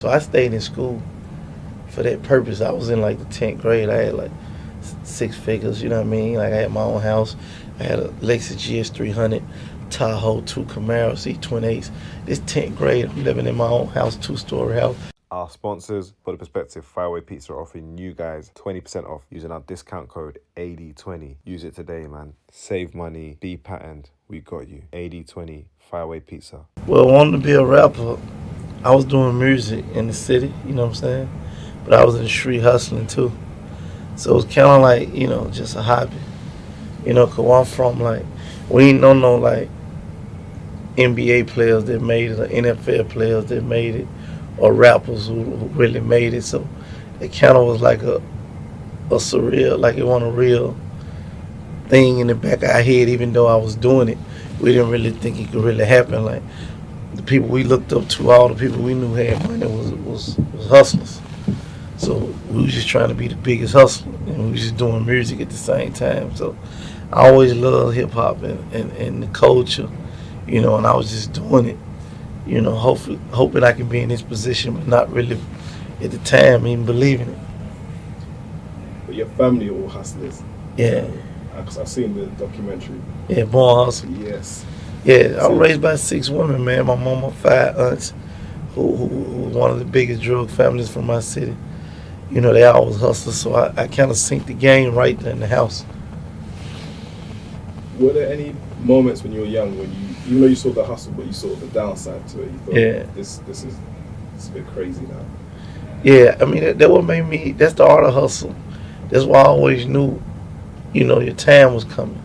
So I stayed in school for that purpose. I was in like the 10th grade. I had like six figures, you know what I mean? Like I had my own house. I had a Lexus GS300, Tahoe, two Camaro C28s. This 10th grade, I'm living in my own house, two-story house. Our sponsors, for the perspective, Fireway Pizza are offering you guys 20% off using our discount code AD20. Use it today, man. Save money, be patterned. We got you. AD20, Fireway Pizza. Well, wanting to be a rapper, I was doing music in the city, you know what I'm saying? But I was in the street hustling too. So it was kind of like, just a hobby. Because where I'm from, like, we ain't no like NBA players that made it or NFL players that made it or rappers who really made it. So it kind of was like a surreal, like it wasn't a real thing in the back of our head, even though I was doing it. We didn't really think it could really happen. Like the people we looked up to, all the people we knew had money was hustlers. So we was just trying to be the biggest hustler, and we was just doing music at the same time. So I always loved hip hop and the culture, and I was just doing it, hoping I can be in this position, but not really at the time even believing it. But your family are all hustlers. Yeah. Because I've seen the documentary. Yeah, born hustle. Yes. Yeah, I was raised by 6 women, man. My mama, 5 aunts, who one of the biggest drug families from my city. They always hustle, so I kind of synced the game right there in the house. Were there any moments when you were young when even though you saw the hustle, but you saw the downside to it? You thought, this is a bit crazy now. Yeah, I mean, that what made me, that's the art of hustle. That's why I always knew, your time was coming.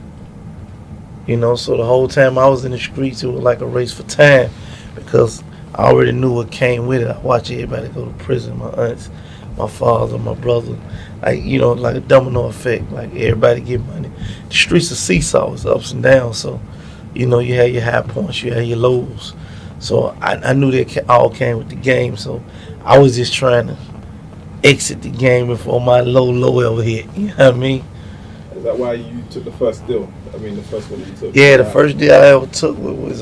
So the whole time I was in the streets, it was like a race for time because I already knew what came with it. I watched everybody go to prison, my aunts, my father, my brother, like a domino effect. Like everybody get money. The streets are seesaw, it's ups and downs. So, you had your high points, you had your lows. So I knew that all came with the game. So I was just trying to exit the game before my low ever hit. You know what I mean? Is that why you took the first deal? I mean, the first one that you took? Yeah, the first deal I ever took was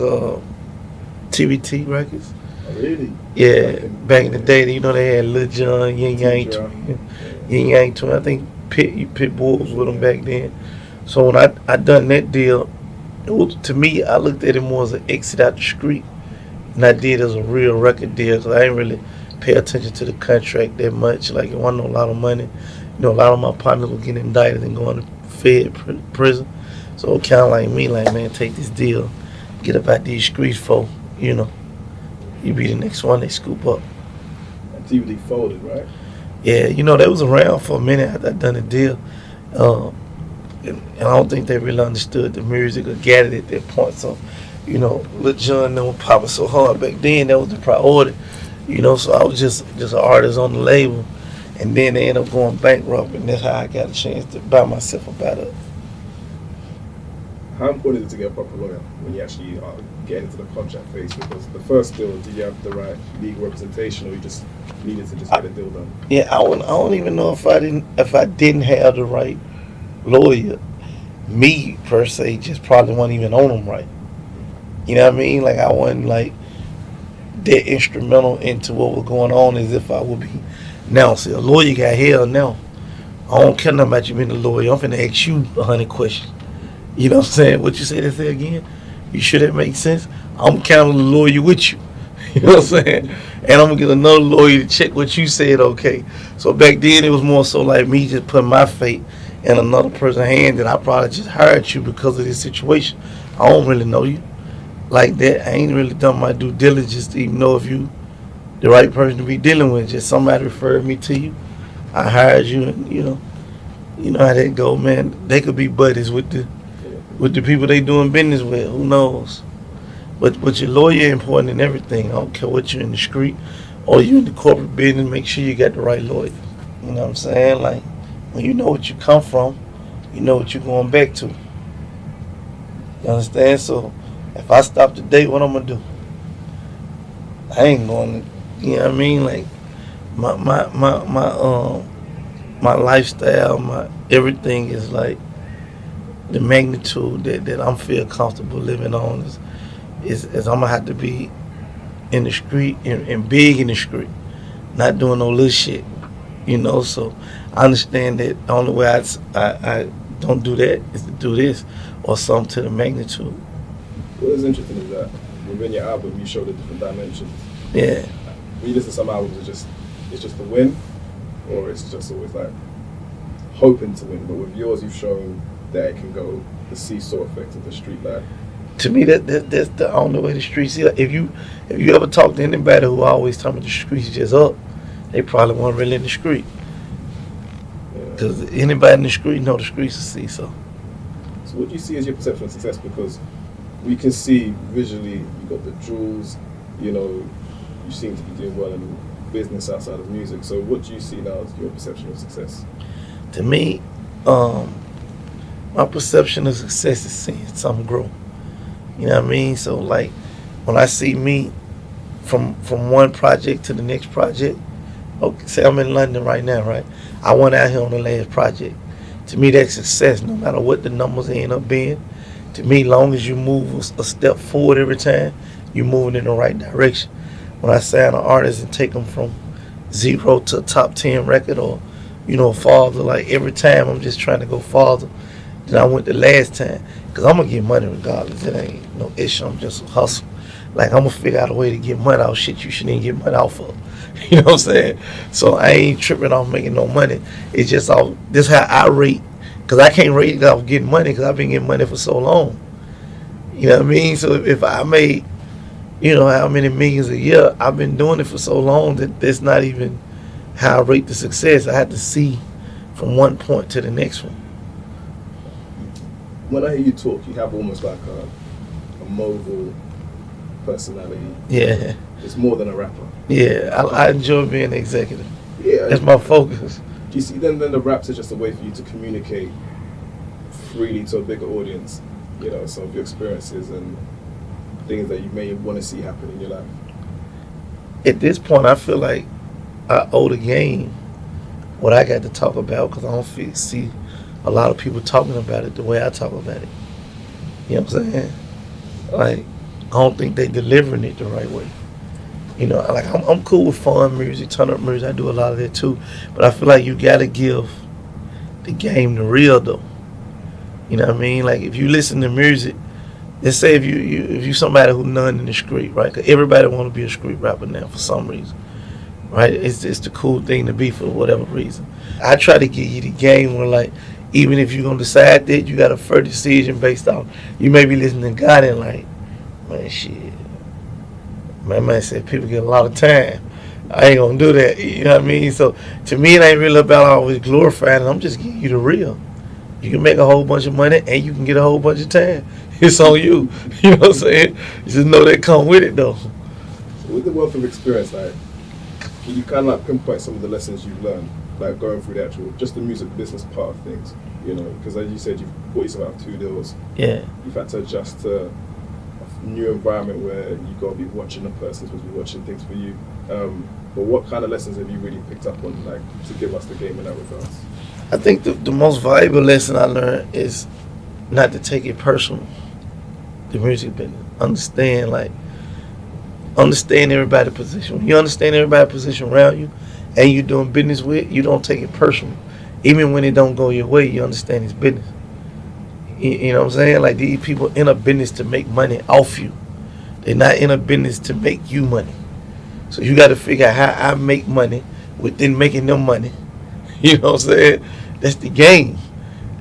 TBT Records. Oh, really? Yeah, back in the day, they had Lil Jon, Yin Yang Twin. I think Pit Bull was with them back then. So when I done that deal, to me, I looked at it more as an exit out the street, and I did it as a real record deal because I didn't really pay attention to the contract that much. Like it wasn't a lot of money. A lot of my partners were getting indicted and going to Fed prison. So kind of like me, like, man, take this deal, get up out these streets for, you be the next one they scoop up. And TBT folded, right? Yeah, they was around for a minute after I done the deal. And I don't think they really understood the music or got it at that point. So, Lil Jon was popping so hard back then, that was the priority. So I was just an artist on the label. And then they ended up going bankrupt, and that's how I got a chance to buy myself about it. How important is it to get a proper lawyer when you actually get into the contract phase? Because the first deal, did you have the right legal representation, or you just needed to just get a deal done? Yeah, I don't even know if I didn't have the right lawyer. Me per se, just probably wasn't even on them right. You know what I mean? Like I wasn't like that instrumental into what was going on as if I would be. Now, see, a lawyer got hell now. I don't care nothing about you being a lawyer. I'm finna ask you 100 questions. You know what I'm saying? What you say to say again? You sure that makes sense? I'm counting the lawyer with you. You know what I'm saying? And I'm gonna get another lawyer to check what you said, okay. So back then it was more so like me just putting my fate in another person's hand, and I probably just hired you because of this situation. I don't really know you like that. I ain't really done my due diligence to even know if you the right person to be dealing with. Just somebody referred me to you. I hired you, and you know how that go, man. They could be buddies with the people they doing business with. Who knows? But your lawyer important in everything. I don't care what you're in the street or you in the corporate business. Make sure you got the right lawyer. You know what I'm saying? Like when you know what you come from, you know what you're going back to. You understand? So if I stop today, what I'm gonna do? I ain't going to. You know what I mean? Like my lifestyle, my everything is like the magnitude that I'm feel comfortable living on is I'm gonna have to be in the street and big in the street. not doing no little shit, you know. So I understand that the only way I don't do that is to do this or something to the magnitude. What is interesting is that within your album you show the different dimensions. Yeah. When you listen to some albums, it's just a win, or it's just always like hoping to win. But with yours, you've shown that it can go the seesaw effect of the street life. To me, that's the only way the streets is. If you ever talk to anybody who always tell me the streets just up, they probably weren't really in the street. Because anybody in the street know the streets is seesaw. So what do you see as your perception of success? Because we can see visually you got the jewels, you know, you seem to be doing well in business outside of music. So what do you see now as your perception of success? To me, my perception of success is seeing something grow. You know what I mean? So like when I see me from one project to the next project, okay, say I'm in London right now, right? I went out here on the last project. To me, that's success, no matter what the numbers end up being. To me, long as you move a step forward every time, you're moving in the right direction. When I sign an artist and take them from 0 to a top 10 record or, you know, farther, like every time I'm just trying to go farther than I went the last time. Because I'm going to get money regardless. It ain't no issue. I'm just a hustle. Like, I'm going to figure out a way to get money out shit you shouldn't even get money out for. You know what I'm saying? So I ain't tripping off making no money. It's just all, this how I rate. Because I can't rate it off getting money because I've been getting money for so long. You know what I mean? So if I made, you know, how many millions a year, I've been doing it for so long that that's not even how I rate the success. I had to see from one point to the next one. When I hear you talk, you have almost like a mobile personality. Yeah. It's more than a rapper. Yeah, I enjoy being an executive. Yeah. That's my focus. Do you see then the raps are just a way for you to communicate freely to a bigger audience, you know, some of your experiences and things that you may want to see happen in your life? At this point, I feel like I owe the game what I got to talk about because I don't see a lot of people talking about it the way I talk about it. You know what I'm saying? Like, I don't think they delivering it the right way. You know, like I'm cool with fun music, turn up music. I do a lot of that too. But I feel like you gotta give the game the real though. You know what I mean? Like if you listen to music, let's say if you somebody who none in the street, right? Because everybody want to be a street rapper now for some reason, right? It's the cool thing to be for whatever reason. I try to give you the game where like even if you're gonna decide that, you got a first decision based off. You may be listening to God and like, man, shit. My man said people get a lot of time. I ain't gonna do that. You know what I mean? So to me, it ain't really about always glorifying. I'm just giving you the real. You can make a whole bunch of money and you can get a whole bunch of time. It's on you. You know what I'm saying? You just know that come with it though. So with the wealth of experience, like, can you kind of like pinpoint some of the lessons you've learned, like going through the actual, just the music business part of things, you know? Because as you said, you've bought yourself out of 2 deals. Yeah. You've had to adjust to a new environment where you've got to be watching the person, supposed to be watching things for you. But what kind of lessons have you really picked up on, like, to give us the game in that regards? I think the most valuable lesson I learned is not to take it personal. The music business. Understand everybody's position. When you understand everybody's position around you and you're doing business with, you don't take it personal. Even when it don't go your way, you understand it's business. You know what I'm saying? Like these people in a business to make money off you. They're not in a business to make you money. So you got to figure out how I make money within making them money. You know what I'm saying? That's the game.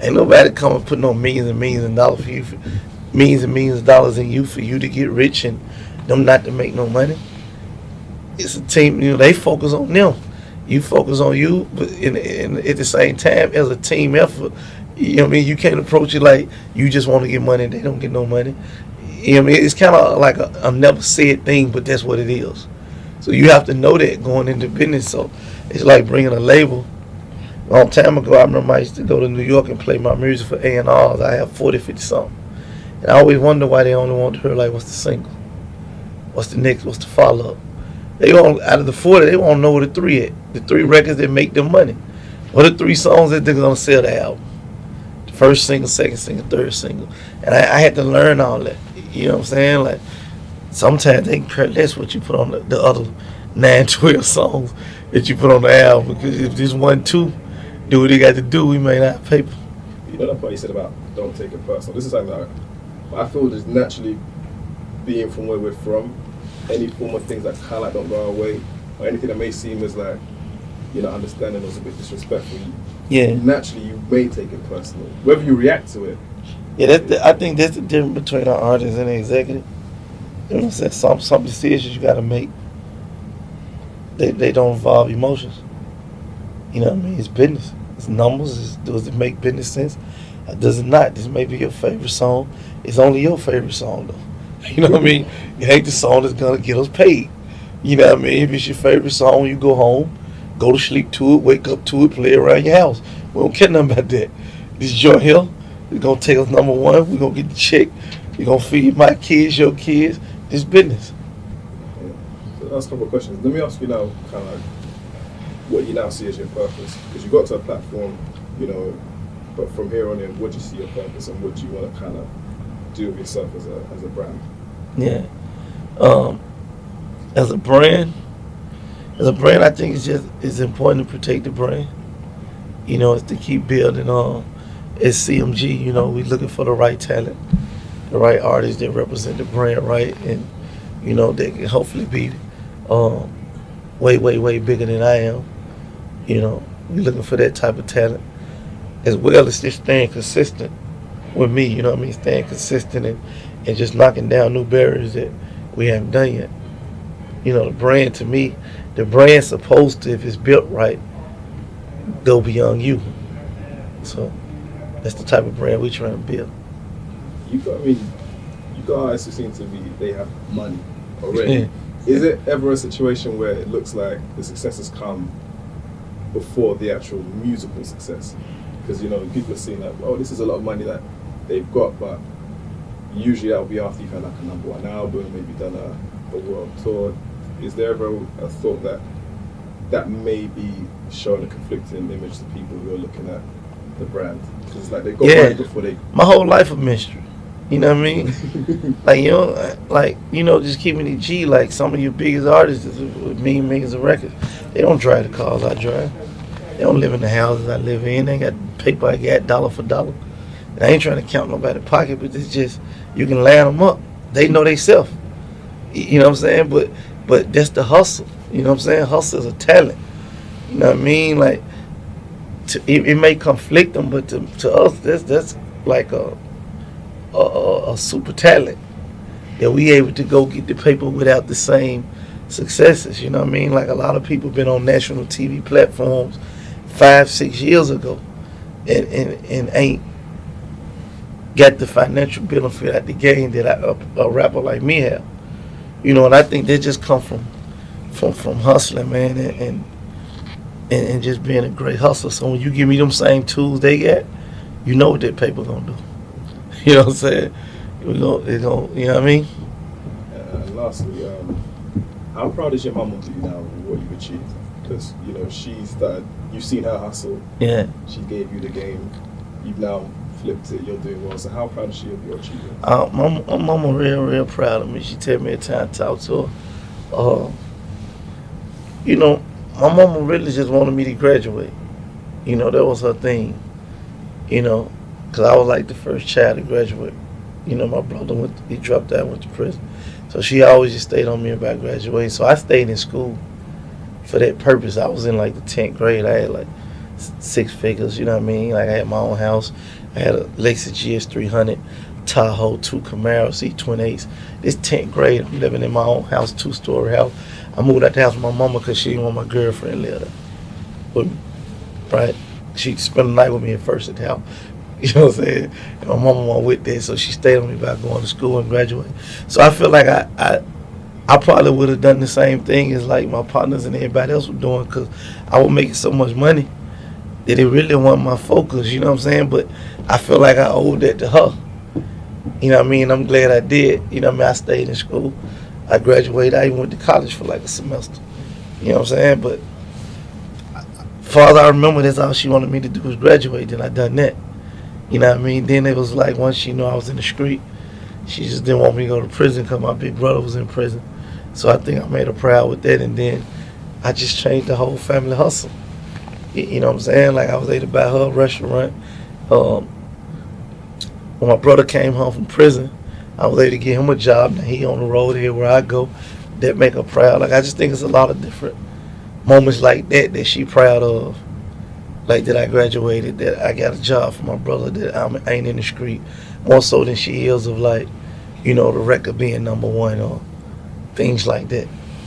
Ain't nobody come and put no millions and millions of dollars for you, millions and millions of dollars in you for you to get rich and them not to make no money. It's a team. You know, they focus on them. You focus on you, but at the same time, as a team effort, you know what I mean? You can't approach it like you just want to get money and they don't get no money. You know what I mean? It's kind of like a never said thing, but that's what it is. So you have to know that going into business. So it's like bringing a label. A long time ago, I remember I used to go to New York and play my music for A&Rs. I have 40, 50 something. And I always wonder why they only want to hear like, what's the single? What's the next? What's the follow-up? They want, out of the 40, they want to know where the 3 at. The 3 records that make them money. What are the 3 songs that they're going to sell the album? The first single, second single, third single. And I had to learn all that. You know what I'm saying? Like, sometimes they care less what you put on the other 9, 12 songs that you put on the album. Because if this 1, 2 do what they got to do, we may not have paper. You know that part you said about don't take it personal. This is something that I feel just naturally being from where we're from, any form of things that kind of like don't go our way, or anything that may seem as like, you know, understanding was a bit disrespectful. Yeah. Naturally, you may take it personal, whether you react to it. Yeah, I think that's the difference between an artist and an executive. You know what I'm saying? Some decisions you got to make, they don't involve emotions. You know what I mean? It's business. It's numbers. Does it make business sense? Or does it not? This may be your favorite song. It's only your favorite song, though. You know what I mean? It ain't the song that's going to get us paid. You know what I mean? If it's your favorite song, you go home, go to sleep to it, wake up to it, play it around your house. We don't care nothing about that. This joint here, it's going to take us number one. We're going to get the check. We're going to feed my kids, your kids. It's business. Yeah. So that's a couple of questions. Let me ask you now, kind of like, what you now see as your purpose? Because you got to a platform, you know, but from here on in, what do you see your purpose and what do you want to kind of do with yourself as a brand? Yeah. As a brand, I think it's important to protect the brand. You know, it's to keep building on. As CMG, you know, we're looking for the right talent, the right artists that represent the brand right, and you know, they can hopefully be way bigger than I am. You know, we're looking for that type of talent, as well as just staying consistent with me. You know what I mean? Staying consistent and just knocking down new barriers that we haven't done yet. You know, the brand, to me, the brand's supposed to, if it's built right, go beyond you. So that's the type of brand we're trying to build. You guys who seem to be, they have money already. Yeah. Is it ever a situation where it looks like the success has come before the actual musical success? Because, you know, people are seeing that, oh, this is a lot of money that they've got, but usually that will be after you've had like a number one album, maybe done a world tour. Is there ever a thought that may be showing a conflicting image to people who are looking at the brand? Because it's like they've got money before they... My whole life a mystery. You know what I mean? Just keeping it G, like some of your biggest artists with millions of records, they don't drive the cars I drive. They don't live in the houses I live in. They got paper I got dollar for dollar. And I ain't trying to count nobody's pocket, but it's just, you can line them up. They know they self. You know what I'm saying? But that's the hustle. You know what I'm saying? Hustle is a talent. You know what I mean? Like, it may conflict them, but to us, that's like a super talent that we able to go get the paper without the same successes. You know what I mean? Like, a lot of people been on national TV platforms 5-6 years ago and ain't got the financial benefit at the game that a rapper like me have. You know, and I think they just come from hustling, man, and just being a great hustler. So when you give me them same tools they got, you know what that paper gonna do. You know what I'm saying? You know what I mean? And lastly, how proud is your mum of you now with what you've achieved? Because, you know, you've seen her hustle. Yeah. She gave you the game. You've now flipped it. You're doing well. So how proud is she of your achievement? My mama real proud of me. She tell me a time to talk to her. You know, my mama really just wanted me to graduate. You know, that was her thing. You know, because I was like the first child to graduate. You know, my brother he dropped out, went to prison. So she always just stayed on me about graduating. So I stayed in school for that purpose. I was in like the 10th grade. I had like 6 figures, you know what I mean? Like, I had my own house. I had a Lexus GS 300, Tahoe, 2 Camaros, E28s. This 10th grade, I'm living in my own house, 2-story house. I moved out the house with my mama because she didn't want my girlfriend to live there with me, right? She spent the night with me at first at the house. You know what I'm saying? And my mama wasn't with that, so she stayed on me about going to school and graduating. So I feel like I probably would have done the same thing as like my partners and everybody else were doing, because I was making so much money that it really wasn't my focus, you know what I'm saying? But I feel like I owed that to her. You know what I mean? I'm glad I did. You know what I mean? I stayed in school. I graduated. I even went to college for like a semester. You know what I'm saying? But far as I remember, that's all she wanted me to do was graduate. Then I done that. You know what I mean? Then it was like, once she knew I was in the street, she just didn't want me to go to prison because my big brother was in prison. So I think I made her proud with that, and then I just changed the whole family hustle. You know what I'm saying? Like I was able to buy her a restaurant. Um, when my brother came home from prison, I was able to get him a job. Now he on the road here where I go. That make her proud. Like I just think it's a lot of different moments like that that she proud of. Like that I graduated, that I got a job for my brother, that I ain't in the street. More so than she is of like, the record being number one or things like that.